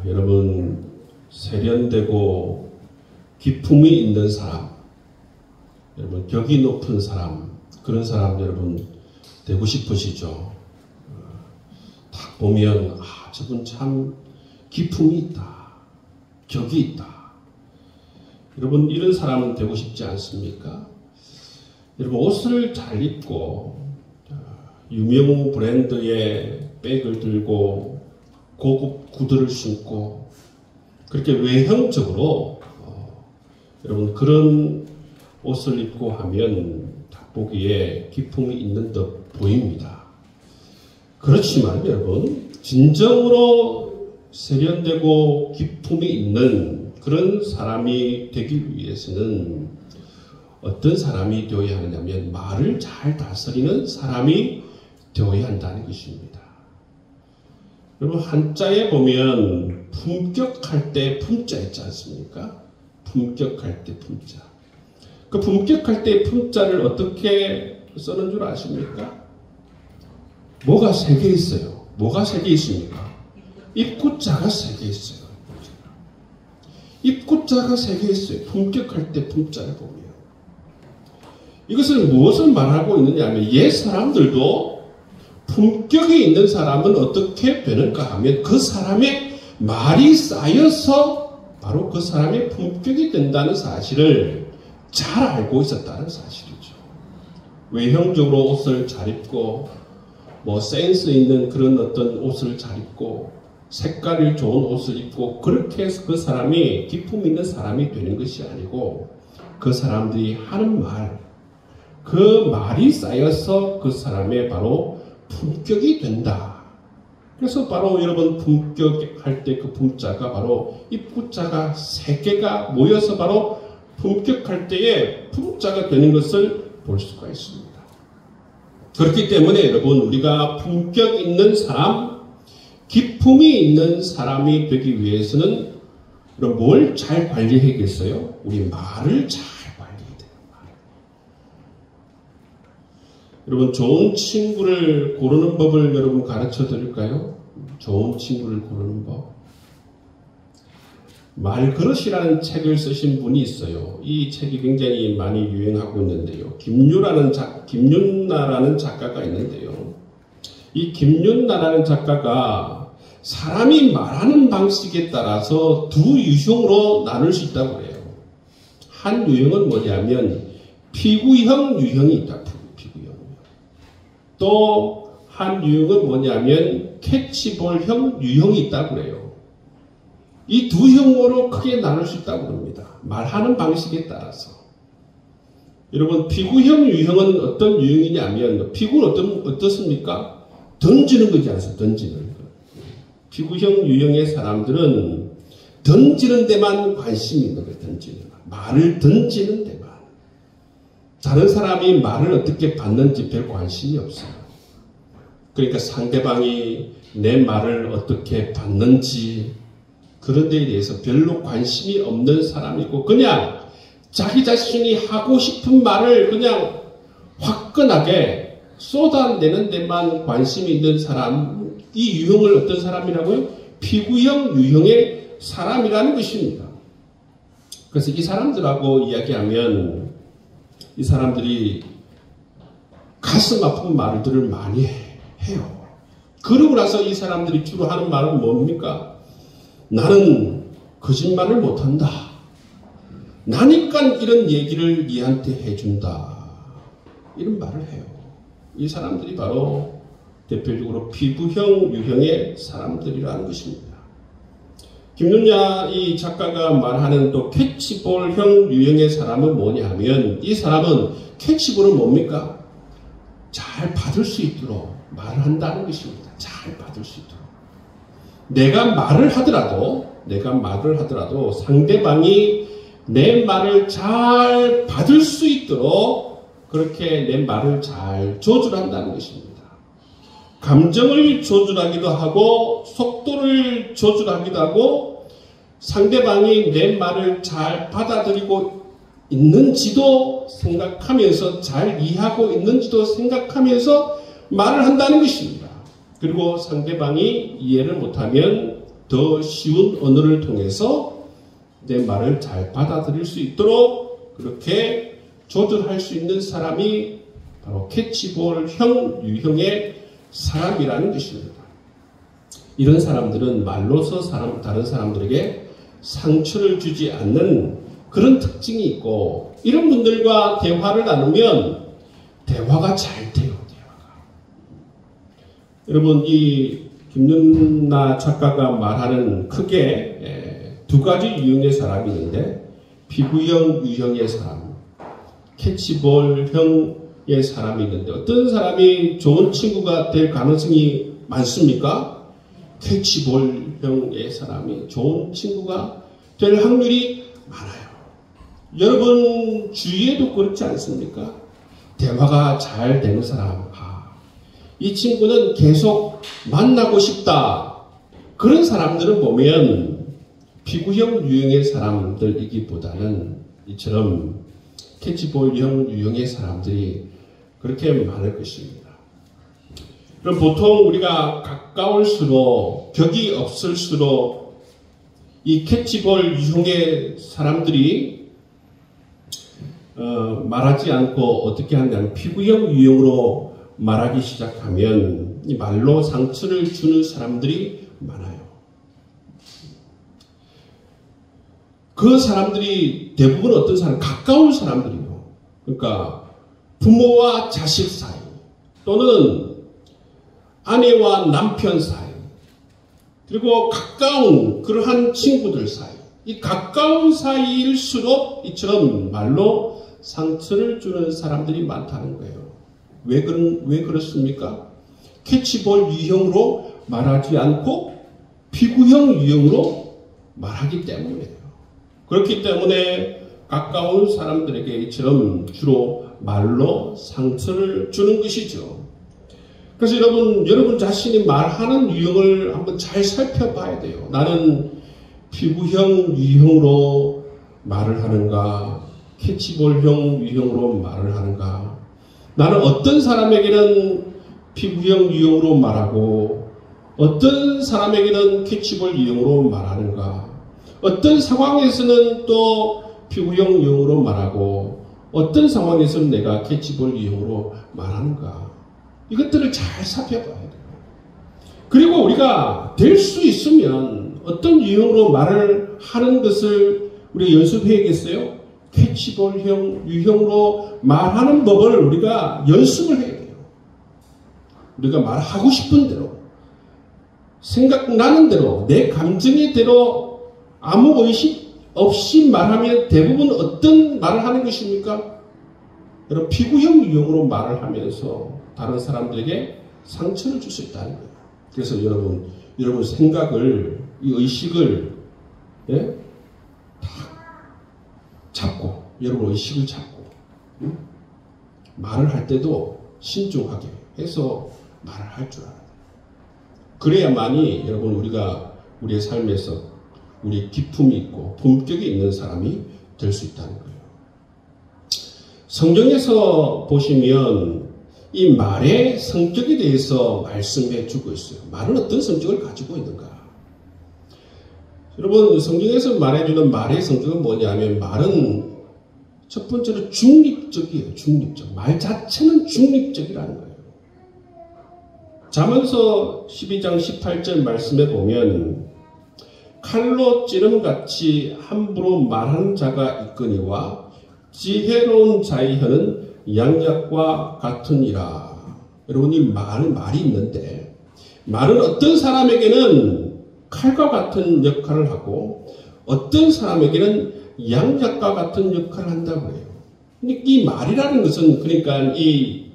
여러분 세련되고 기품이 있는 사람, 여러분 격이 높은 사람, 그런 사람 여러분 되고 싶으시죠? 딱 보면 저분 참 기품이 있다, 격이 있다. 여러분 이런 사람은 되고 싶지 않습니까? 여러분 옷을 잘 입고 유명 브랜드의 백을 들고 고급 구두를 신고 그렇게 외형적으로 여러분 그런 옷을 입고 하면 딱 보기에 기품이 있는 듯 보입니다. 그렇지만 여러분 진정으로 세련되고 기품이 있는 그런 사람이 되기 위해서는 어떤 사람이 되어야 하느냐면 말을 잘 다스리는 사람이 되어야 한다는 것입니다. 여러분 한자에 보면 품격할 때 품자 있지 않습니까? 품격할 때 품자. 그 품격할 때 품자를 어떻게 쓰는 줄 아십니까? 뭐가 세 개 있어요. 뭐가 세 개 있습니까? 입구자가 세 개 있어요. 입구자가 세 개 있어요. 품격할 때 품자를 보면. 이것을 무엇을 말하고 있느냐 하면 옛 사람들도 품격이 있는 사람은 어떻게 되는가 하면 그 사람의 말이 쌓여서 바로 그 사람의 품격이 된다는 사실을 잘 알고 있었다는 사실이죠. 외형적으로 옷을 잘 입고 센스 있는 그런 어떤 옷을 잘 입고 색깔이 좋은 옷을 입고 그렇게 해서 그 사람이 기품 있는 사람이 되는 것이 아니고 그 사람들이 하는 말, 그 말이 쌓여서 그 사람의 바로 품격이 된다. 그래서 바로 여러분 품격할 때 그 품자가 바로 입구자가 세 개가 모여서 바로 품격할 때에 품자가 되는 것을 볼 수가 있습니다. 그렇기 때문에 여러분 우리가 품격 있는 사람, 기품이 있는 사람이 되기 위해서는 뭘 잘 관리해야겠어요? 우리 말을 잘 관리해야 돼요. 여러분 좋은 친구를 고르는 법을 여러분 가르쳐 드릴까요? 좋은 친구를 고르는 법. 말그릇이라는 책을 쓰신 분이 있어요. 이 책이 굉장히 많이 유행하고 있는데요. 김윤나라는 작가가 있는데요. 이 김윤나라는 작가가 사람이 말하는 방식에 따라서 두 유형으로 나눌 수 있다고 그래요. 한 유형은 뭐냐면 피구형 유형이 있다. 피구형. 또 한 유형은 뭐냐면 캐치볼형 유형이 있다고 그래요. 이 두 형으로 크게 나눌 수 있다고 합니다. 말하는 방식에 따라서. 여러분 피구형 유형은 어떤 유형이냐면 피구는 어떻습니까? 던지는 거지 않습니까? 던지는 거. 피구형 유형의 사람들은 던지는 데만 관심이 있는 거예요. 던지는 거. 말을 던지는 데만. 다른 사람이 말을 어떻게 받는지 별 관심이 없어요. 그러니까 상대방이 내 말을 어떻게 받는지 그런 데에 대해서 별로 관심이 없는 사람이고 그냥 자기 자신이 하고 싶은 말을 그냥 화끈하게 쏟아내는 데만 관심이 있는 사람, 이 유형을 어떤 사람이라고요? 피구형 유형의 사람이라는 것입니다. 그래서 이 사람들하고 이야기하면 이 사람들이 가슴 아픈 말들을 많이 해요. 그러고 나서 이 사람들이 주로 하는 말은 뭡니까? 나는 거짓말을 못한다. 나니까 이런 얘기를 니한테 해준다. 이런 말을 해요. 이 사람들이 바로 대표적으로 피부형 유형의 사람들이라는 것입니다. 김윤야 이 작가가 말하는 또 캐치볼형 유형의 사람은 뭐냐 하면 이 사람은 캐치볼은 뭡니까? 잘 받을 수 있도록 말을 한다는 것입니다. 잘 받을 수 있도록. 내가 말을 하더라도 상대방이 내 말을 잘 받을 수 있도록 그렇게 내 말을 잘 조절한다는 것입니다. 감정을 조절하기도 하고 속도를 조절하기도 하고 상대방이 내 말을 잘 받아들이고 있는지도 생각하면서 잘 이해하고 있는지도 생각하면서 말을 한다는 것입니다. 그리고 상대방이 이해를 못하면 더 쉬운 언어를 통해서 내 말을 잘 받아들일 수 있도록 그렇게 조절할 수 있는 사람이 바로 캐치볼형 유형의 사람이라는 것입니다. 이런 사람들은 말로서 다른 사람들에게 상처를 주지 않는 그런 특징이 있고, 이런 분들과 대화를 나누면 대화가 잘 돼요. 여러분, 이 김윤나 작가가 말하는 크게 두 가지 유형의 사람이 있는데, 피구형 유형의 사람, 캐치볼형의 사람이 있는데, 어떤 사람이 좋은 친구가 될 가능성이 많습니까? 캐치볼형의 사람이 좋은 친구가 될 확률이 많아요. 여러분 주위에도 그렇지 않습니까? 대화가 잘 되는 사람, 이 친구는 계속 만나고 싶다. 그런 사람들은 보면 피구형 유형의 사람들이기보다는 이처럼 캐치볼형 유형의 사람들이 그렇게 많을 것입니다. 그럼 보통 우리가 가까울수록, 벽이 없을수록 이 캐치볼 유형의 사람들이 말하지 않고 어떻게 하냐면 피구형 유형으로 말하기 시작하면 이 말로 상처를 주는 사람들이 많아요. 그 사람들이 대부분 어떤 사람? 가까운 사람들이요. 그러니까 부모와 자식 사이, 또는 아내와 남편 사이, 그리고 가까운 그러한 친구들 사이, 이 가까운 사이일수록 이처럼 말로 상처를 주는 사람들이 많다는 거예요. 왜 그렇습니까? 캐치볼 유형으로 말하지 않고 피구형 유형으로 말하기 때문이에요. 그렇기 때문에 가까운 사람들에게 이처럼 주로 말로 상처를 주는 것이죠. 그래서 여러분 자신이 말하는 유형을 한번 잘 살펴봐야 돼요. 나는 피구형 유형으로 말을 하는가, 캐치볼형 유형으로 말을 하는가, 나는 어떤 사람에게는 피구형 유형으로 말하고 어떤 사람에게는 캐치볼 유형으로 말하는가, 어떤 상황에서는 또 피구형 유형으로 말하고 어떤 상황에서는 내가 캐치볼 유형으로 말하는가, 이것들을 잘 살펴봐야 돼요. 그리고 우리가 될 수 있으면 어떤 유형으로 말을 하는 것을 우리가 연습해야겠어요? 캐치볼형 유형으로 말하는 법을 우리가 연습을 해야 돼요. 우리가 말하고 싶은 대로, 생각나는 대로, 내 감정의 대로 아무 의식 없이 말하면 대부분 어떤 말을 하는 것입니까? 여러분, 피구형 유형으로 말을 하면서 다른 사람들에게 상처를 줄 수 있다는 거예요. 그래서 여러분 생각을, 이 의식을 잡고, 여러분 의식을 잡고, 말을 할 때도 신중하게 해서 말을 할 줄 알아야 돼요. 그래야만이 여러분 우리가 우리의 삶에서 우리의 기품이 있고 품격이 있는 사람이 될 수 있다는 거예요. 성경에서 보시면 이 말의 성격에 대해서 말씀해 주고 있어요. 말은 어떤 성격을 가지고 있는가? 여러분, 성경에서 말해주는 말의 성격은 뭐냐면, 말은 첫 번째로 중립적이에요. 중립적. 말 자체는 중립적이라는 거예요. 잠언서 12장 18절 말씀에 보면, 칼로 찌름같이 함부로 말하는 자가 있거니와 지혜로운 자의 혀는 양약과 같으니라. 여러분, 이 말이 있는데, 말은 어떤 사람에게는 칼과 같은 역할을 하고 어떤 사람에게는 양약과 같은 역할을 한다고 해요. 이 말이라는 것은 그러니까 이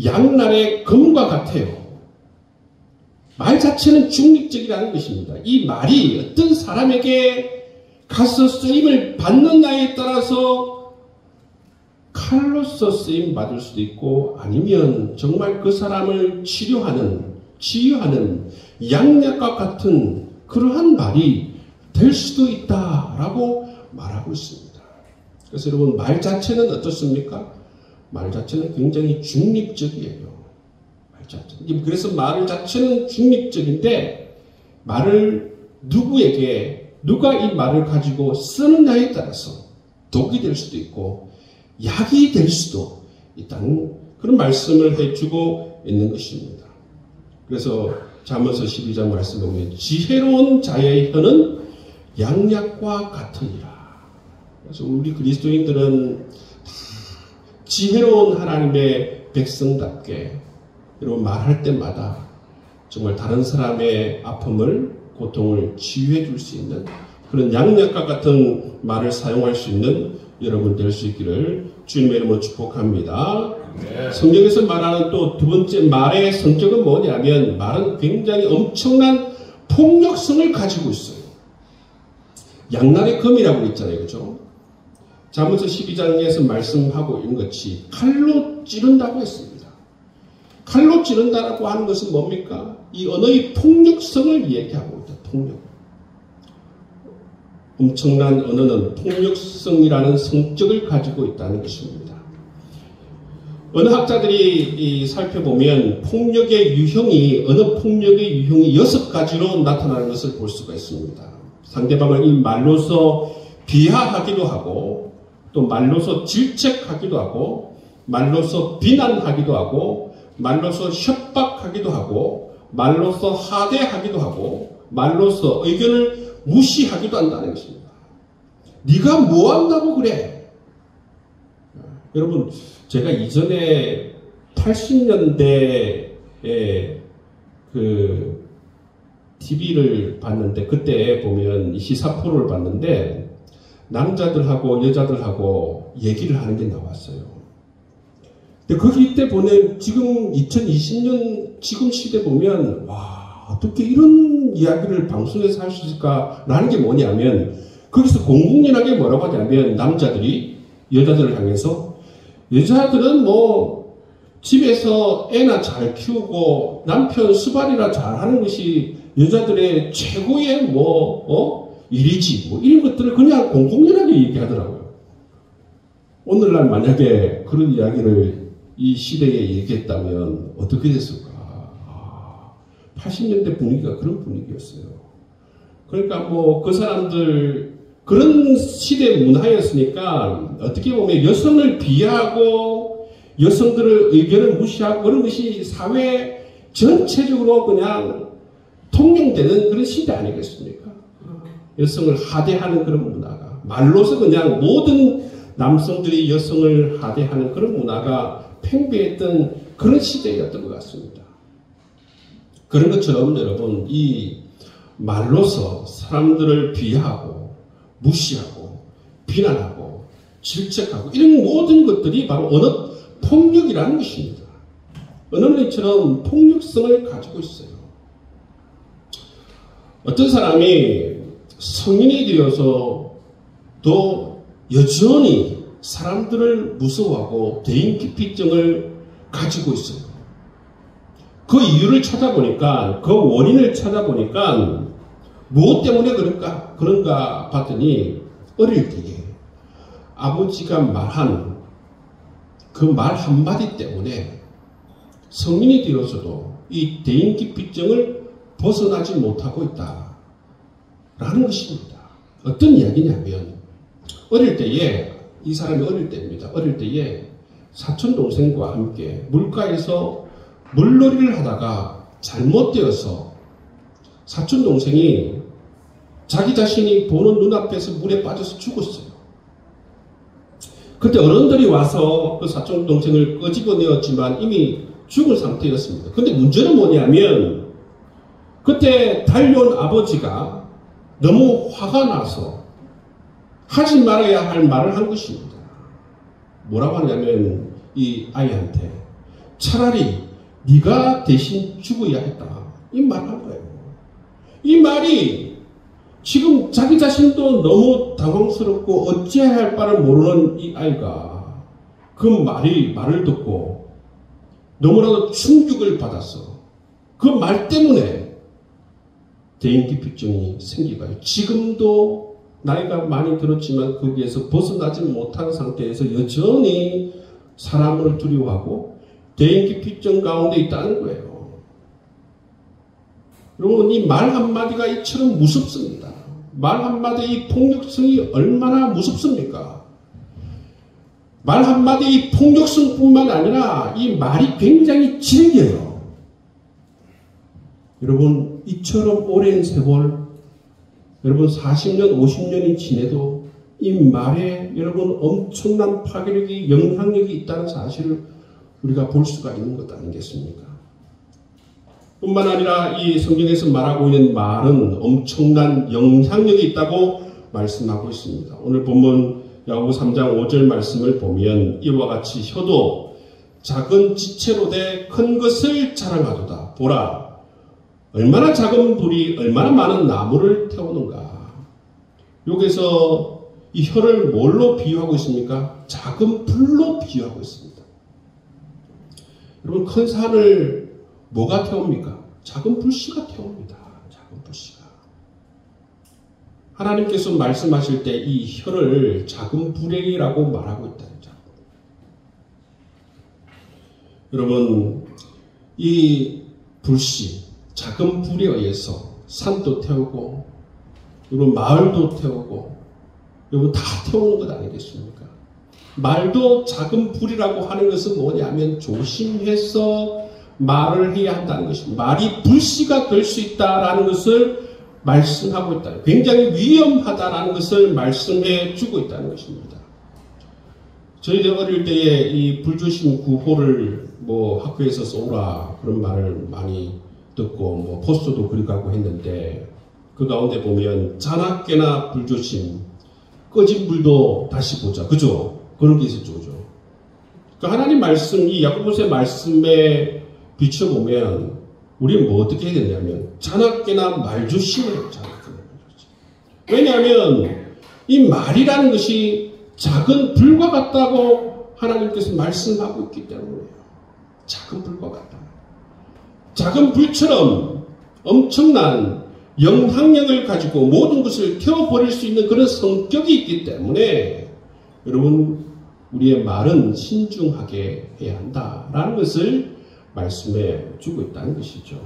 양날의 검과 같아요. 말 자체는 중립적이라는 것입니다. 이 말이 어떤 사람에게 가서 쓰임을 받느냐에 따라서 칼로서 쓰임 받을 수도 있고, 아니면 정말 그 사람을 치유하는 양약과 같은 그러한 말이 될 수도 있다라고 말하고 있습니다. 그래서 여러분, 말 자체는 어떻습니까? 말 자체는 굉장히 중립적이에요. 말 자체. 그래서 말 자체는 중립적인데 말을 누구에게 누가 이 말을 가지고 쓰느냐에 따라서 독이 될 수도 있고 약이 될 수도 있다는 그런 말씀을 해주고 있는 것입니다. 그래서 잠언서 12장 말씀 보면 지혜로운 자의 혀는 양약과 같으니라. 그래서 우리 그리스도인들은 지혜로운 하나님의 백성답게 여러분 말할 때마다 정말 다른 사람의 아픔을 고통을 치유해 줄 수 있는 그런 양약과 같은 말을 사용할 수 있는 여러분 될 수 있기를 주님의 이름으로 축복합니다. 네. 성경에서 말하는 또 두 번째 말의 성격은 뭐냐면 말은 굉장히 엄청난 폭력성을 가지고 있어요. 양날의 검이라고 있잖아요. 그죠? 잠언서 12장에서 말씀하고 있는 것이 칼로 찌른다고 했습니다. 칼로 찌른다라고 하는 것은 뭡니까? 이 언어의 폭력성을 얘기하고 있다. 폭력. 엄청난 언어는 폭력성이라는 성격을 가지고 있다는 것입니다. 어느 학자들이 살펴보면 폭력의 유형이 언어 폭력의 유형이 6가지로 나타나는 것을 볼 수가 있습니다. 상대방을 이 말로서 비하하기도 하고 또 말로서 질책하기도 하고 말로서 비난하기도 하고 말로서 협박하기도 하고 말로서 하대하기도 하고 말로서 의견을 무시하기도 한다는 것입니다. 네가 뭐 한다고 그래? 여러분 제가 이전에 80년대에 그 TV를 봤는데 그때 보면 시사 프로를 봤는데 남자들하고 여자들하고 얘기를 하는 게 나왔어요. 근데 거기 때 보면 지금 2020년 지금 시대 보면 와 어떻게 이런 이야기를 방송에서 할 수 있을까라는 게 뭐냐면 거기서 공공연하게 뭐라고 하냐면 남자들이 여자들을 향해서 여자들은 뭐 집에서 애나 잘 키우고 남편 수발이나 잘하는 것이 여자들의 최고의 일이지 뭐 이런 것들을 그냥 공공연하게 얘기하더라고요. 오늘날 만약에 그런 이야기를 이 시대에 얘기했다면 어떻게 됐을까? 80년대 분위기가 그런 분위기였어요. 그러니까 뭐 그 사람들 그런 시대 문화였으니까 어떻게 보면 여성을 비하하고 여성들의 의견을 무시하고 그런 것이 사회 전체적으로 그냥 통용되는 그런 시대 아니겠습니까? 여성을 하대하는 그런 문화가 말로서 그냥 모든 남성들이 여성을 하대하는 그런 문화가 팽배했던 그런 시대였던 것 같습니다. 그런 것처럼 여러분 이 말로서 사람들을 비하하고 무시하고 비난하고 질책하고 이런 모든 것들이 바로 언어 폭력이라는 것입니다. 언어처럼 폭력성을 가지고 있어요. 어떤 사람이 성인이 되어서 또 여전히 사람들을 무서워하고 대인기피증을 가지고 있어요. 그 이유를 찾아보니까 그 원인을 찾아보니까 무엇 때문에 그런가 봤더니 어릴 때에 아버지가 말한 그 말 한마디 때문에 성인이 되어서도 이 대인기피증을 벗어나지 못하고 있다라는 것입니다. 어떤 이야기냐면 어릴 때에 이 사람이 어릴 때입니다. 어릴 때에 사촌 동생과 함께 물가에서 물놀이를 하다가 잘못되어서 사촌 동생이 자기 자신이 보는 눈앞에서 물에 빠져서 죽었어요. 그때 어른들이 와서 그 사촌 동생을 끄집어내었지만 이미 죽은 상태였습니다. 근데 문제는 뭐냐면 그때 달려온 아버지가 너무 화가 나서 하지 말아야 할 말을 한 것입니다. 뭐라고 하냐면 이 아이한테 차라리 네가 대신 죽어야 했다. 이 말을 한 거예요. 이 말이 지금 자기 자신도 너무 당황스럽고 어찌해야 할 바를 모르는 이 아이가 그 말을 듣고 너무나도 충격을 받아서 그 말 때문에 대인기피증이 생기가요. 지금도 나이가 많이 들었지만 거기에서 벗어나지 못한 상태에서 여전히 사람을 두려워하고 대인기피증 가운데 있다는 거예요. 여러분, 이 말 한마디가 이처럼 무섭습니다. 말 한마디의 이 폭력성이 얼마나 무섭습니까? 말 한마디의 이 폭력성뿐만 아니라 이 말이 굉장히 질겨요. 여러분, 이처럼 오랜 세월, 여러분 40년, 50년이 지내도 이 말에 여러분 엄청난 파괴력이, 영향력이 있다는 사실을 우리가 볼 수가 있는 것 아니겠습니까? 뿐만 아니라 이 성경에서 말하고 있는 말은 엄청난 영향력이 있다고 말씀하고 있습니다. 오늘 본문 야고보 3장 5절 말씀을 보면 이와 같이 혀도 작은 지체로 돼 큰 것을 자랑하도다. 보라, 얼마나 작은 불이 얼마나 많은 나무를 태우는가. 여기서 이 혀를 뭘로 비유하고 있습니까? 작은 불로 비유하고 있습니다. 여러분, 큰 산을 뭐가 태웁니까? 작은 불씨가 태웁니다. 작은 불씨가. 하나님께서 말씀하실 때 이 혀를 작은 불이라고 말하고 있다는 점. 여러분, 이 불씨, 작은 불에 의해서 산도 태우고, 여러분 마을도 태우고, 여러분 다 태우는 것 아니겠습니까? 말도 작은 불이라고 하는 것은 뭐냐면 조심해서 말을 해야 한다는 것입니다. 말이 불씨가 될 수 있다라는 것을 말씀하고 있다. 굉장히 위험하다라는 것을 말씀해 주고 있다는 것입니다. 저희들 어릴 때에 이 불조심 구호를 뭐 학교에서 쏘라 그런 말을 많이 듣고 뭐 포스터도 그리고 했는데 그 가운데 보면 자나깨나 불조심, 꺼진 불도 다시 보자. 그죠? 그런 게 있었죠. 그죠? 그러니까 하나님 말씀, 이 야고보서의 말씀에 비춰보면 우리는 뭐 어떻게 해야 되냐면 자나깨나 말조심을 해요. 왜냐하면 이 말이라는 것이 작은 불과 같다고 하나님께서 말씀하고 있기 때문에요. 작은 불과 같다. 작은 불처럼 엄청난 영향력을 가지고 모든 것을 태워버릴 수 있는 그런 성격이 있기 때문에 여러분, 우리의 말은 신중하게 해야 한다라는 것을 말씀해 주고 있다는 것이죠.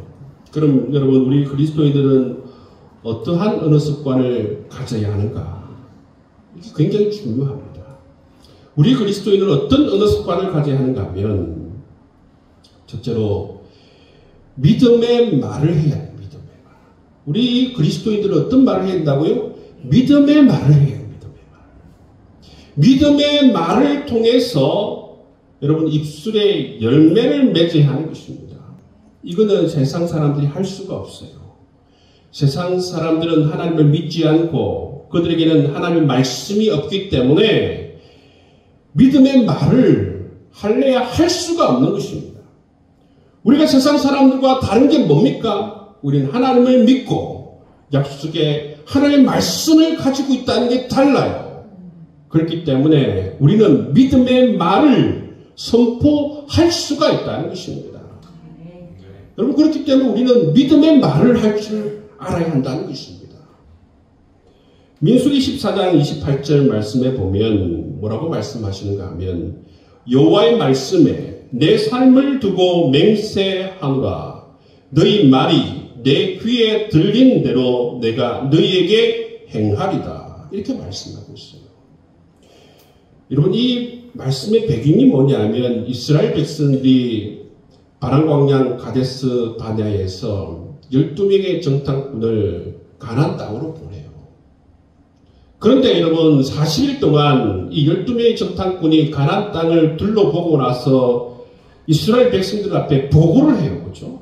그럼 여러분, 우리 그리스도인들은 어떠한 언어 습관을 가져야 하는가? 이게 굉장히 중요합니다. 우리 그리스도인은 어떤 언어 습관을 가져야 하는가 하면 첫째로 믿음의 말을 해야 해요. 믿음의 말. 우리 그리스도인들은 어떤 말을 해야 된다고요? 믿음의 말을 해요. 믿음의 말을 통해서 여러분 입술에 열매를 맺어야 하는 것입니다. 이거는 세상 사람들이 할 수가 없어요. 세상 사람들은 하나님을 믿지 않고 그들에게는 하나님의 말씀이 없기 때문에 믿음의 말을 할래야 할 수가 없는 것입니다. 우리가 세상 사람들과 다른 게 뭡니까? 우리는 하나님을 믿고 약속에 하나님의 말씀을 가지고 있다는 게 달라요. 그렇기 때문에 우리는 믿음의 말을 선포할 수가 있다는 것입니다. 여러분, 그렇기 때문에 우리는 믿음의 말을 할 줄 알아야 한다는 것입니다. 민수기 14장 28절 말씀에 보면 뭐라고 말씀하시는가 하면 여호와의 말씀에 내 삶을 두고 맹세하노라. 너희 말이 내 귀에 들린 대로 내가 너희에게 행하리다. 이렇게 말씀하고 있어요. 여러분, 이 말씀의 배경이 뭐냐면 이스라엘 백성들이 바람광양 가데스 바네아에서 12명의 정탐꾼을 가나안 땅으로 보내요. 그런데 여러분, 40일 동안 이 12명의 정탐꾼이 가나안 땅을 둘러보고 나서 이스라엘 백성들 앞에 보고를 해요. 그렇죠?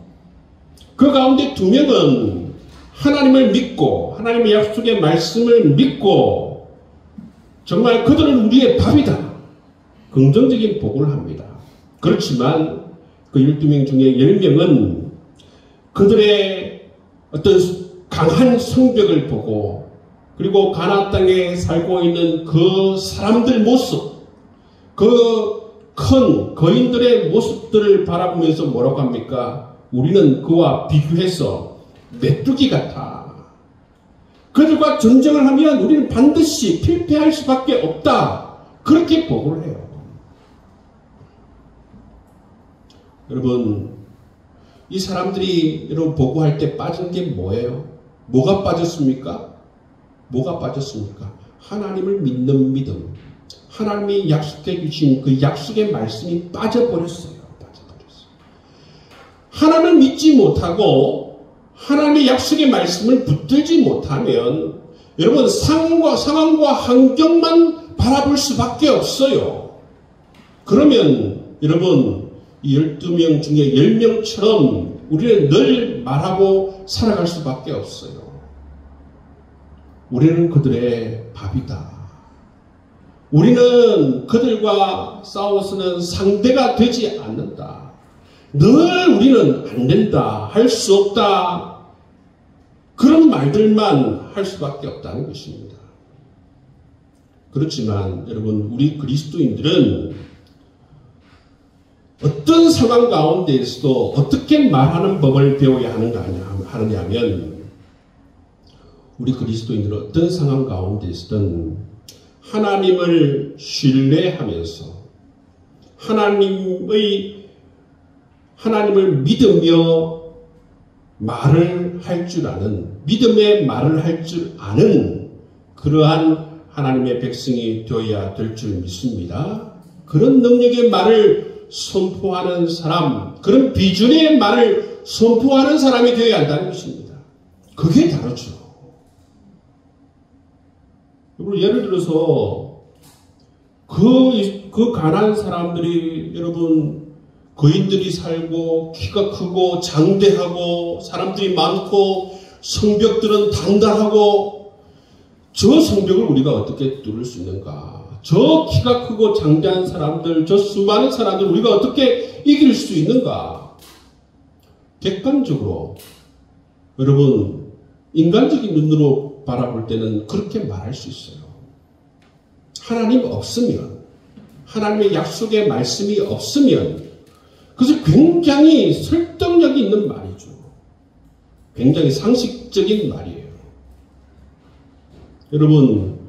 그 가운데 2명은 하나님을 믿고 하나님의 약속의 말씀을 믿고 정말 그들은 우리의 밥이다. 긍정적인 보고를 합니다. 그렇지만 그 12명 중에 10명은 그들의 어떤 강한 성벽을 보고 그리고 가나안 땅에 살고 있는 그 사람들 모습, 그 큰 거인들의 모습들을 바라보면서 뭐라고 합니까? 우리는 그와 비교해서 메뚜기 같아. 그들과 전쟁을 하면 우리는 반드시 필패할 수밖에 없다. 그렇게 보고를 해요. 여러분, 이 사람들이 여러분 보고할 때 빠진 게 뭐예요? 뭐가 빠졌습니까? 뭐가 빠졌습니까? 하나님을 믿는 믿음. 하나님이 약속해 주신 그 약속의 말씀이 빠져버렸어요. 하나님을 믿지 못하고 하나님의 약속의 말씀을 붙들지 못하면 여러분 상황과 환경만 바라볼 수밖에 없어요. 그러면 여러분 이 12명 중에 10명처럼 우리는 늘 말하고 살아갈 수밖에 없어요. 우리는 그들의 밥이다. 우리는 그들과 싸워서는 상대가 되지 않는다. 늘 우리는 안 된다, 할 수 없다, 그런 말들만 할 수밖에 없다는 것입니다. 그렇지만 여러분 우리 그리스도인들은 어떤 상황 가운데에서도 어떻게 말하는 법을 배워야 하느냐면 우리 그리스도인들은 어떤 상황 가운데에서든 하나님을 신뢰하면서 하나님을 믿으며 말을 할 줄 아는, 믿음의 말을 할 줄 아는 그러한 하나님의 백성이 되어야 될 줄 믿습니다. 그런 능력의 말을 선포하는 사람, 그런 비전의 말을 선포하는 사람이 되어야 한다는 것입니다. 그게 다르죠. 예를 들어서 그 가난한 사람들이 여러분 거인들이 살고 키가 크고 장대하고 사람들이 많고 성벽들은 단단하고 저 성벽을 우리가 어떻게 뚫을 수 있는가? 저 키가 크고 장대한 사람들, 저 수많은 사람들 우리가 어떻게 이길 수 있는가? 객관적으로 여러분 인간적인 눈으로 바라볼 때는 그렇게 말할 수 있어요. 하나님 없으면, 하나님의 약속의 말씀이 없으면 그것은 굉장히 설득력이 있는 말이죠. 굉장히 상식적인 말이에요. 여러분,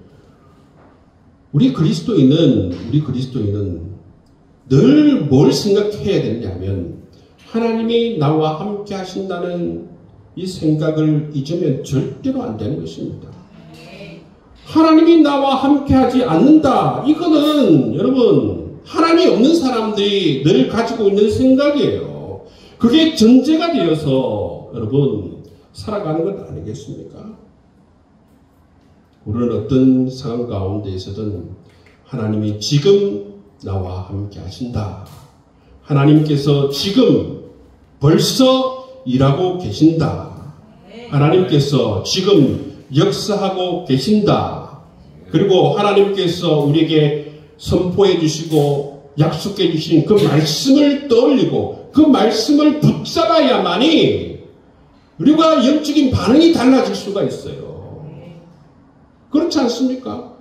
우리 그리스도인은 늘 뭘 생각해야 되냐면 하나님이 나와 함께 하신다는 이 생각을 잊으면 절대로 안 되는 것입니다. 하나님이 나와 함께 하지 않는다. 이거는 여러분 하나님이 없는 사람들이 늘 가지고 있는 생각이에요. 그게 전제가 되어서 여러분 살아가는 것 아니겠습니까? 우리는 어떤 상황 가운데에서든 하나님이 지금 나와 함께 하신다. 하나님께서 지금 벌써 일하고 계신다. 하나님께서 지금 역사하고 계신다. 그리고 하나님께서 우리에게 선포해 주시고 약속해 주신 그 말씀을 떠올리고 그 말씀을 붙잡아야만이 우리가 영적인 반응이 달라질 수가 있어요. 그렇지 않습니까?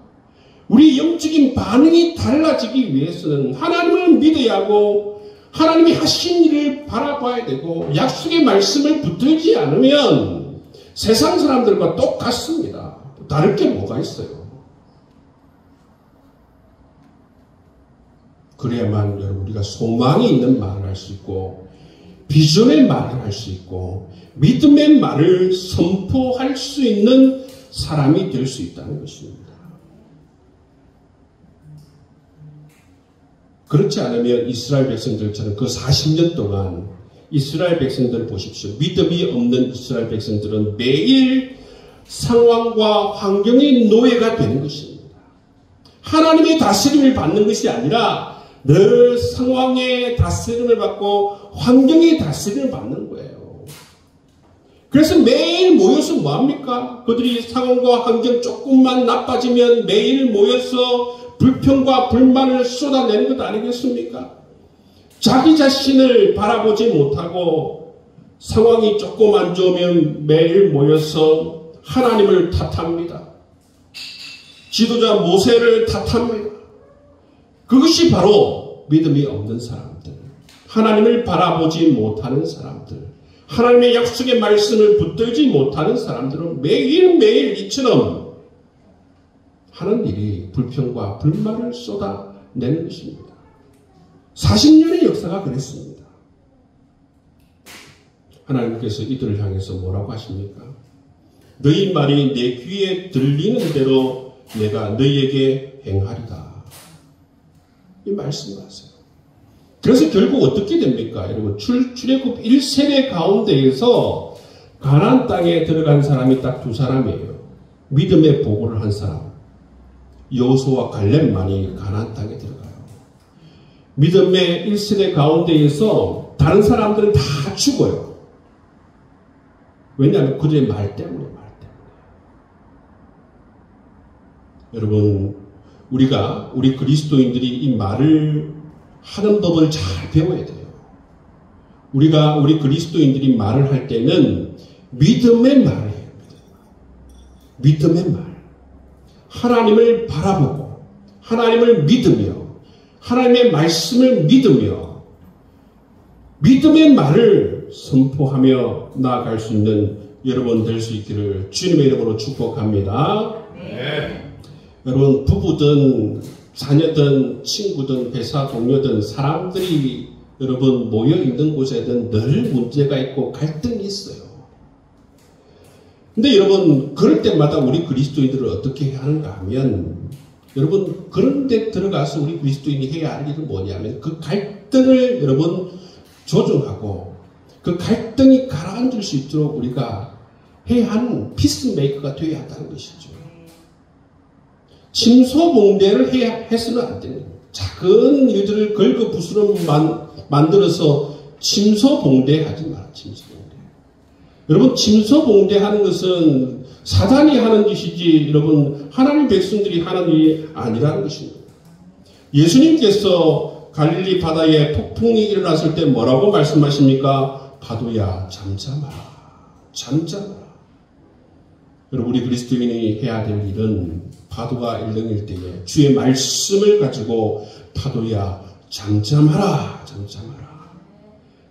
우리 영적인 반응이 달라지기 위해서는 하나님을 믿어야 하고 하나님이 하신 일을 바라봐야 되고 약속의 말씀을 붙들지 않으면 세상 사람들과 똑같습니다. 다를 게 뭐가 있어요? 그래야만 여러분 우리가 소망이 있는 말을 할 수 있고 비전의 말을 할 수 있고 믿음의 말을 선포할 수 있는 사람이 될 수 있다는 것입니다. 그렇지 않으면 이스라엘 백성들처럼 그 40년 동안 이스라엘 백성들 보십시오. 믿음이 없는 이스라엘 백성들은 매일 상황과 환경의 노예가 되는 것입니다. 하나님의 다스림을 받는 것이 아니라 늘 상황의 다스림을 받고 환경의 다스림을 받는 거예요. 그래서 매일 모여서 뭐합니까? 그들이 상황과 환경 조금만 나빠지면 매일 모여서 불평과 불만을 쏟아내는 것 아니겠습니까? 자기 자신을 바라보지 못하고 상황이 조금 안 좋으면 매일 모여서 하나님을 탓합니다. 지도자 모세를 탓합니다. 그것이 바로 믿음이 없는 사람들, 하나님을 바라보지 못하는 사람들, 하나님의 약속의 말씀을 붙들지 못하는 사람들은 매일매일 이처럼 하는 일이 불평과 불만을 쏟아내는 것입니다. 40년의 역사가 그랬습니다. 하나님께서 이들을 향해서 뭐라고 하십니까? 너희 말이 내 귀에 들리는 대로 내가 너희에게 행하리다. 이 말씀하세요. 그래서 결국 어떻게 됩니까? 여러분, 출애굽 1세대 가운데에서 가나안 땅에 들어간 사람이 딱 두 사람이에요. 믿음의 보고를 한 사람. 여호수아와 갈렙만이 가나안 땅에 들어가요. 믿음의 1세대 가운데에서 다른 사람들은 다 죽어요. 왜냐하면 그들의 말 때문에. 여러분, 우리 그리스도인들이 이 말을 하는 법을 잘 배워야 돼요. 우리 그리스도인들이 말을 할 때는 믿음의 말을 해요. 믿음의 말. 하나님을 바라보고, 하나님을 믿으며, 하나님의 말씀을 믿으며, 믿음의 말을 선포하며 나아갈 수 있는 여러분 될 수 있기를 주님의 이름으로 축복합니다. 네. 여러분, 부부든 자녀든 친구든 회사 동료든 사람들이 여러분 모여 있는 곳에든 늘 문제가 있고 갈등이 있어요. 근데 여러분, 그럴 때마다 우리 그리스도인들은 어떻게 해야 하는가 하면, 여러분, 그런 데 들어가서 우리 그리스도인이 해야 할 일은 뭐냐면 그 갈등을 여러분 조정하고 그 갈등이 가라앉을 수 있도록 우리가 해야 하는 피스메이커가 되어야 한다는 것이죠. 침소봉대를 해서는 안 됩니다. 작은 일들을 긁어부스럼 만들어서 침소봉대 하지 마라. 침소봉대. 여러분, 침소봉대 하는 것은 사단이 하는 짓이지 여러분 하나님 백성들이 하는 일이 아니라는 것입니다. 예수님께서 갈릴리 바다에 폭풍이 일어났을 때 뭐라고 말씀하십니까? 파도야 잠잠하라. 잠잠하라. 여러분, 우리 그리스도인이 해야 될 일은 파도가 일렁일 때에 주의 말씀을 가지고 파도야 잠잠하라. 잠잠하라.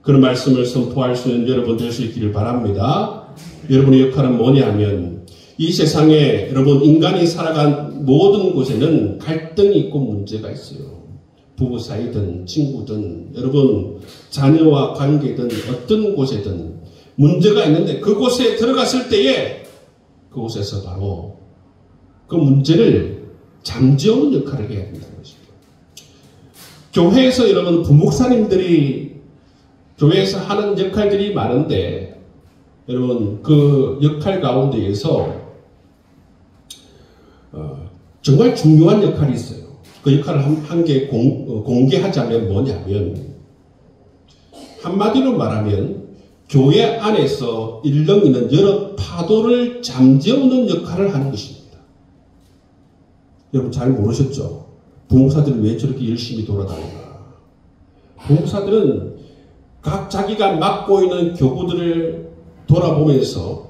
그런 말씀을 선포할 수 있는 여러분 될 수 있기를 바랍니다. 여러분의 역할은 뭐냐면 이 세상에 여러분 인간이 살아간 모든 곳에는 갈등이 있고 문제가 있어요. 부부 사이든 친구든 여러분 자녀와 관계든 어떤 곳에든 문제가 있는데 그곳에 들어갔을 때에 그곳에서 바로 그 문제를 잠재우는 역할을 해야 된다는 것입니다. 교회에서 여러분 부목사님들이 교회에서 하는 역할들이 많은데 여러분 그 역할 가운데에서 정말 중요한 역할이 있어요. 그 역할을 한 개 공개하자면 뭐냐면 한마디로 말하면 교회 안에서 일렁이는 여러 파도를 잠재우는 역할을 하는 것입니다. 여러분 잘 모르셨죠? 부목사들은 왜 저렇게 열심히 돌아다니나? 부목사들은 각 자기가 맡고 있는 교구들을 돌아보면서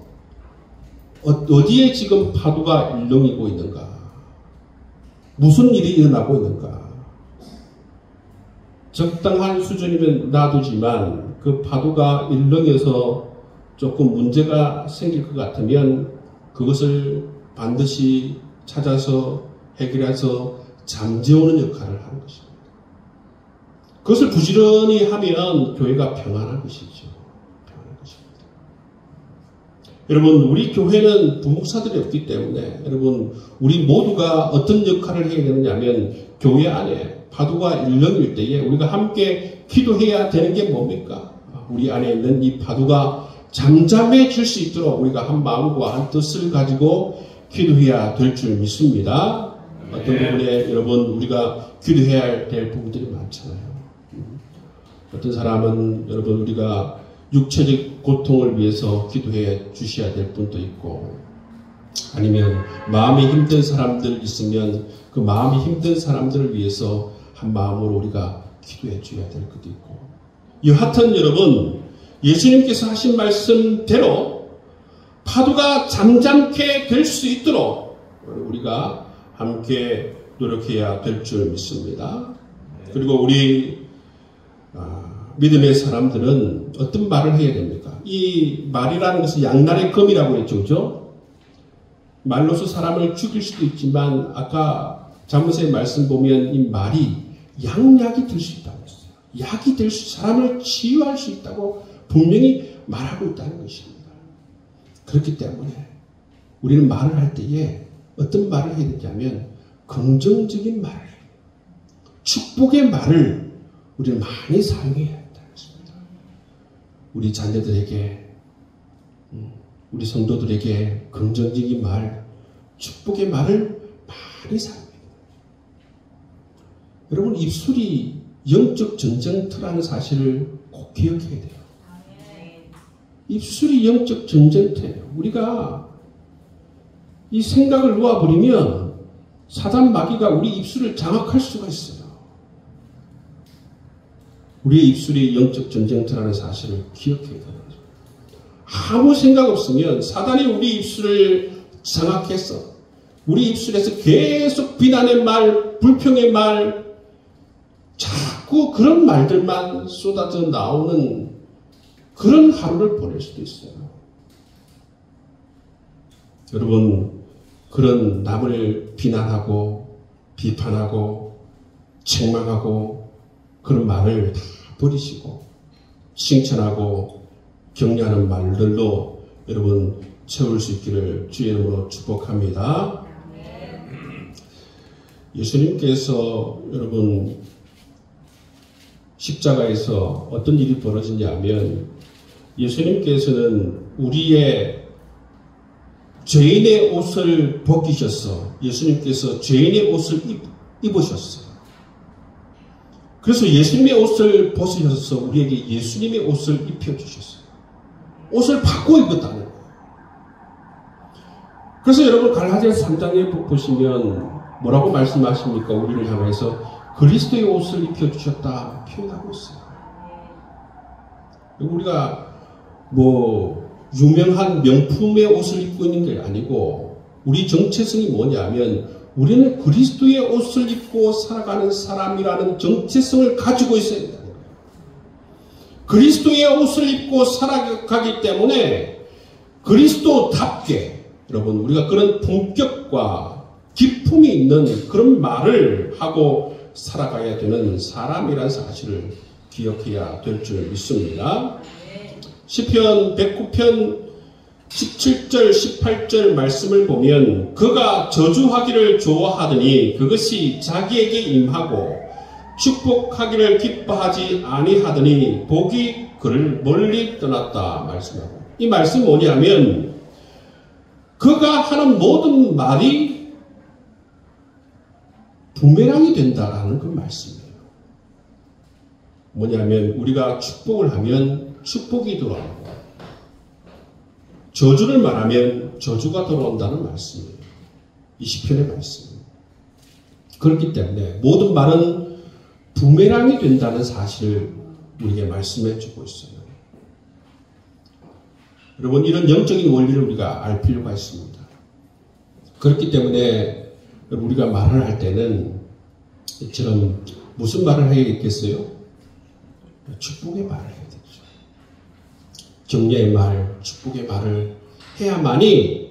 어디에 지금 파도가 일렁이고 있는가? 무슨 일이 일어나고 있는가? 적당한 수준이면 놔두지만 그 파도가 일렁여서 조금 문제가 생길 것 같으면 그것을 반드시 찾아서 해결해서 잠재우는 역할을 하는 것입니다. 그것을 부지런히 하면 교회가 평안한 것이죠. 평안한 것입니다. 여러분, 우리 교회는 부목사들이 없기 때문에 여러분, 우리 모두가 어떤 역할을 해야 되느냐면 교회 안에 파도가 일렁일 때에 우리가 함께 기도해야 되는 게 뭡니까? 우리 안에 있는 이 파도가 잠잠해질 수 있도록 우리가 한 마음과 한 뜻을 가지고 기도해야 될 줄 믿습니다. 어떤 부분에 여러분 우리가 기도해야 될 부분들이 많잖아요. 어떤 사람은 여러분 우리가 육체적 고통을 위해서 기도해 주셔야 될 분도 있고 아니면 마음이 힘든 사람들 있으면 그 마음이 힘든 사람들을 위해서 한 마음으로 우리가 기도해 줘야 될 것도 있고 여하튼 여러분 예수님께서 하신 말씀대로 파도가 잠잠케 될 수 있도록 우리가 함께 노력해야 될 줄 믿습니다. 그리고 우리 믿음의 사람들은 어떤 말을 해야 됩니까? 이 말이라는 것은 양날의 검이라고 했죠. 그죠? 말로서 사람을 죽일 수도 있지만 아까 잠언의 말씀 보면 이 말이 양약이 될 수 있다고 했어요. 약이 될 수, 사람을 치유할 수 있다고 분명히 말하고 있다는 것입니다. 그렇기 때문에 우리는 말을 할 때에 어떤 말을 해야 되냐면 긍정적인 말을 해요. 축복의 말을 우리는 많이 사용해야 한다는 것입니다. 우리 자녀들에게, 우리 성도들에게 긍정적인 말, 축복의 말을 많이 사용해야 돼요. 여러분, 입술이 영적 전쟁터라는 사실을 꼭 기억해야 돼요. 입술이 영적 전쟁터예요. 우리가 이 생각을 놓아버리면 사단 마귀가 우리 입술을 장악할 수가 있어요. 우리의 입술이 영적 전쟁터라는 사실을 기억해야 돼요. 아무 생각 없으면 사단이 우리 입술을 장악해서 우리 입술에서 계속 비난의 말, 불평의 말, 자꾸 그런 말들만 쏟아져 나오는 그런 하루를 보낼 수도 있어요. 여러분, 그런 남을 비난하고 비판하고 책망하고 그런 말을 다 버리시고 칭찬하고 격려하는 말들로 여러분 채울 수 있기를 주의 이름으로 축복합니다. 예수님께서 여러분 십자가에서 어떤 일이 벌어지냐면 예수님께서는 우리의 죄인의 옷을 벗기셔서 예수님께서 죄인의 옷을 입으셨어요. 그래서 예수님의 옷을 벗으셔서 우리에게 예수님의 옷을 입혀주셨어요. 옷을 바꿔 입었다는 거예요. 그래서 여러분 갈라디아서 3장에 보시면 뭐라고 말씀하십니까? 우리를 향해서 그리스도의 옷을 입혀주셨다 표현하고 있어요. 우리가 뭐 유명한 명품의 옷을 입고 있는 게 아니고 우리 정체성이 뭐냐면 우리는 그리스도의 옷을 입고 살아가는 사람이라는 정체성을 가지고 있어야 된다는 거예요. 그리스도의 옷을 입고 살아가기 때문에 그리스도답게 여러분 우리가 그런 품격과 기품이 있는 그런 말을 하고 살아가야 되는 사람이라는 사실을 기억해야 될 줄 믿습니다. 시편 109편 17절 18절 말씀을 보면 그가 저주하기를 좋아하더니 그것이 자기에게 임하고 축복하기를 기뻐하지 아니하더니 복이 그를 멀리 떠났다 말씀하고, 이 말씀이 뭐냐면 그가 하는 모든 말이 부메랑이 된다라는 그 말씀이에요. 뭐냐면 우리가 축복을 하면 축복이 돌아오고 저주를 말하면 저주가 돌아온다는 말씀이에요. 이 시편의 말씀. 그렇기 때문에 모든 말은 부메랑이 된다는 사실을 우리에게 말씀해 주고 있어요. 여러분, 이런 영적인 원리를 우리가 알 필요가 있습니다. 그렇기 때문에 우리가 말을 할 때는 이처럼 무슨 말을 해야겠어요? 축복의 말을 해야 되죠. 격려의 말, 축복의 말을 해야만이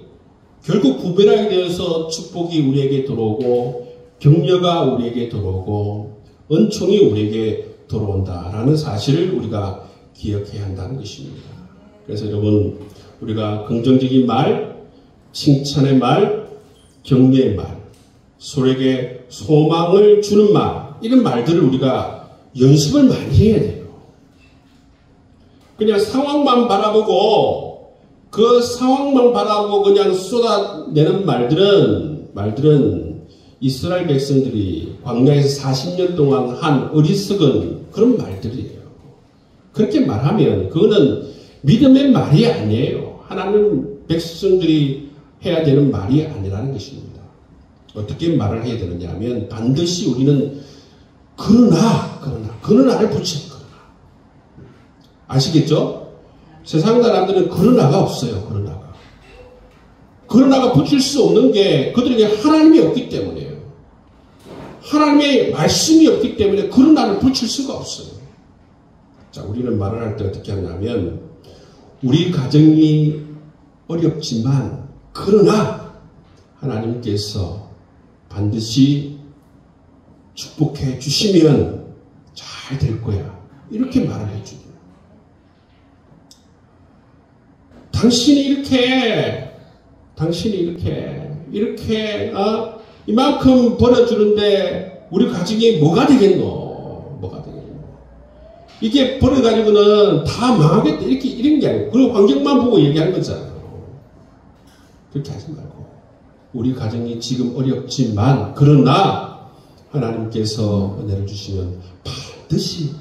결국 부메랑이 되어서 축복이 우리에게 들어오고 격려가 우리에게 들어오고 은총이 우리에게 들어온다라는 사실을 우리가 기억해야 한다는 것입니다. 그래서 여러분, 우리가 긍정적인 말, 칭찬의 말, 격려의 말, 서로에게 소망을 주는 말, 이런 말들을 우리가 연습을 많이 해야 돼요. 그냥 상황만 바라보고 그 상황만 바라보고 그냥 쏟아내는 말들은 이스라엘 백성들이 광야에서 40년 동안 한 어리석은 그런 말들이에요. 그렇게 말하면 그거는 믿음의 말이 아니에요. 하나님 백성들이 해야 되는 말이 아니라는 것입니다. 어떻게 말을 해야 되느냐 하면 반드시 우리는 그러나를 붙이는 거예요. 아시겠죠? 세상 사람들은 그러나가 없어요. 그러나가 붙일 수 없는 게 그들에게 하나님이 없기 때문이에요. 하나님의 말씀이 없기 때문에 그러나를 붙일 수가 없어요. 자, 우리는 말을 할 때 어떻게 하냐면 우리 가정이 어렵지만 그러나 하나님께서 반드시 축복해 주시면 잘 될 거야. 이렇게 말을 해주고 당신이 이렇게 이만큼 벌어주는데 우리 가정이 뭐가 되겠노? 이게 벌어가지고는 다 망하겠다. 이런 게 아니고, 그리고 환경만 보고 얘기하는 거잖아요. 그렇게 하지 말고, 우리 가정이 지금 어렵지만, 그러나, 하나님께서 은혜를 주시면 반드시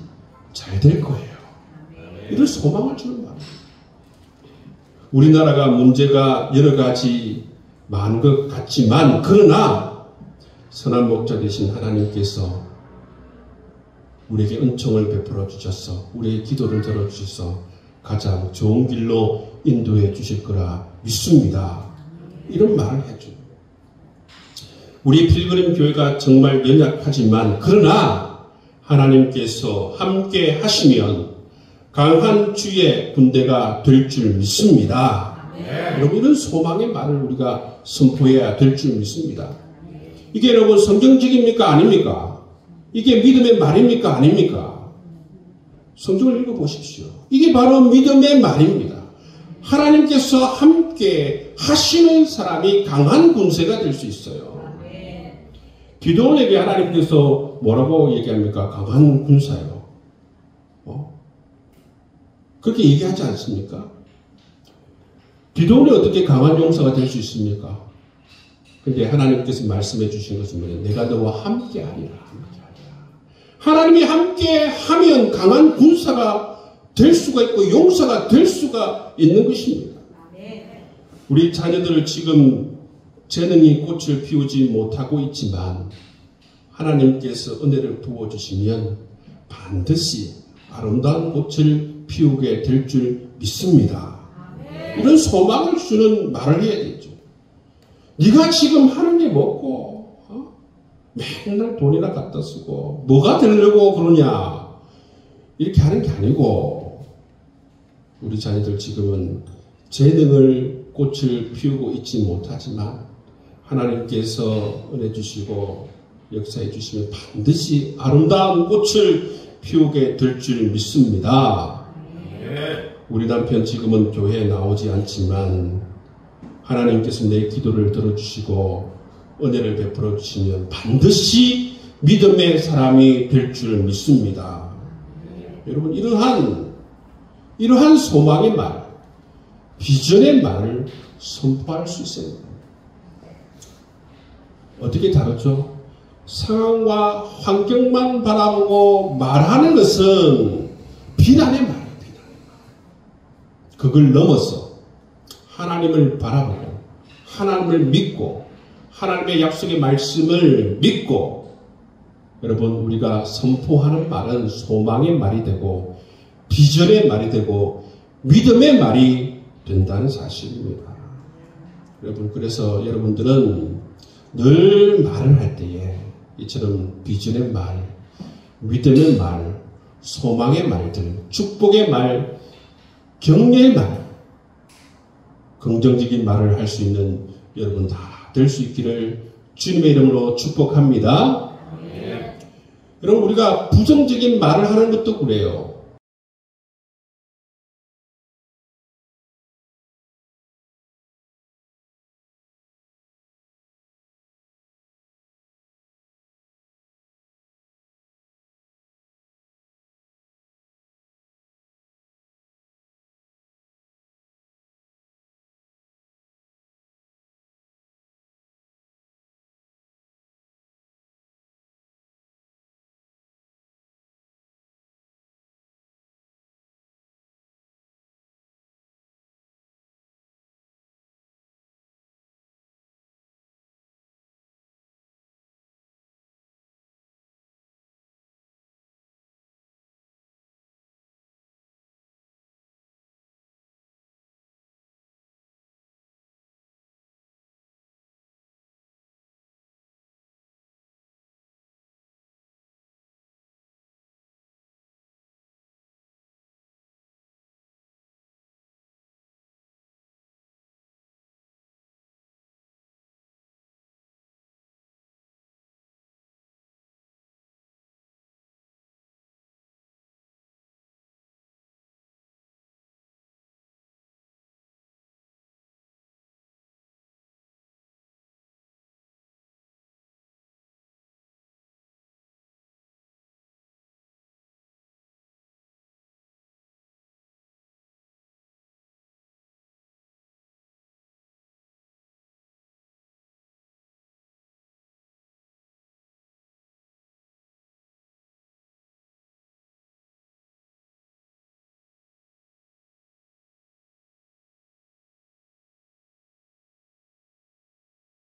잘 될 거예요. 이런 소망을 주는 말이에요. 우리나라가 문제가 여러 가지 많은 것 같지만, 그러나, 선한 목자 되신 하나님께서 우리에게 은총을 베풀어 주셔서 우리의 기도를 들어주셔서 가장 좋은 길로 인도해 주실 거라 믿습니다. 이런 말을 해줘. 우리 필그림 교회가 정말 연약하지만 그러나 하나님께서 함께 하시면 강한 주의 군대가 될 줄 믿습니다. 여러분, 이런 소망의 말을 우리가 선포해야 될 줄 믿습니다. 이게 여러분 성경적입니까? 아닙니까? 이게 믿음의 말입니까? 아닙니까? 성경을 읽어보십시오. 이게 바로 믿음의 말입니다. 하나님께서 함께 하시는 사람이 강한 군세가 될 수 있어요. 기도원에게 하나님께서 뭐라고 얘기합니까? 강한 군사요. 그렇게 얘기하지 않습니까? 기도원이 어떻게 강한 용사가 될 수 있습니까? 근데 하나님께서 말씀해 주신 것은 뭐예요? 내가 너와 함께 하리라. 하나님이 함께 하면 강한 군사가 될 수가 있고 용사가 될 수가 있는 것입니다. 우리 자녀들을 지금 재능이 꽃을 피우지 못하고 있지만 하나님께서 은혜를 부어주시면 반드시 아름다운 꽃을 피우게 될 줄 믿습니다. 이런 소망을 주는 말을 해야 되죠. 네가 지금 하는 게 뭐고 맨날 돈이나 갖다 쓰고 뭐가 되려고 그러냐 이렇게 하는 게 아니고 우리 자녀들 지금은 재능을 꽃을 피우고 있지 못하지만 하나님께서 은혜 주시고 역사해 주시면 반드시 아름다운 꽃을 피우게 될 줄 믿습니다. 우리 남편 지금은 교회에 나오지 않지만 하나님께서 내 기도를 들어주시고 은혜를 베풀어 주시면 반드시 믿음의 사람이 될 줄 믿습니다. 여러분, 이러한 소망의 말, 비전의 말을 선포할 수 있어요. 어떻게 다르죠? 상황과 환경만 바라보고 말하는 것은 비난의 말이에요. 그걸 넘어서 하나님을 바라보고 하나님을 믿고 하나님의 약속의 말씀을 믿고 여러분, 우리가 선포하는 말은 소망의 말이 되고 비전의 말이 되고 믿음의 말이 된다는 사실입니다. 여러분, 그래서 여러분들은 늘 말을 할 때에 이처럼 비전의 말, 믿음의 말, 소망의 말들, 축복의 말, 격려의 말, 긍정적인 말을 할 수 있는 여러분 다 될 수 있기를 주님의 이름으로 축복합니다. 여러분, 우리가 부정적인 말을 하는 것도 그래요.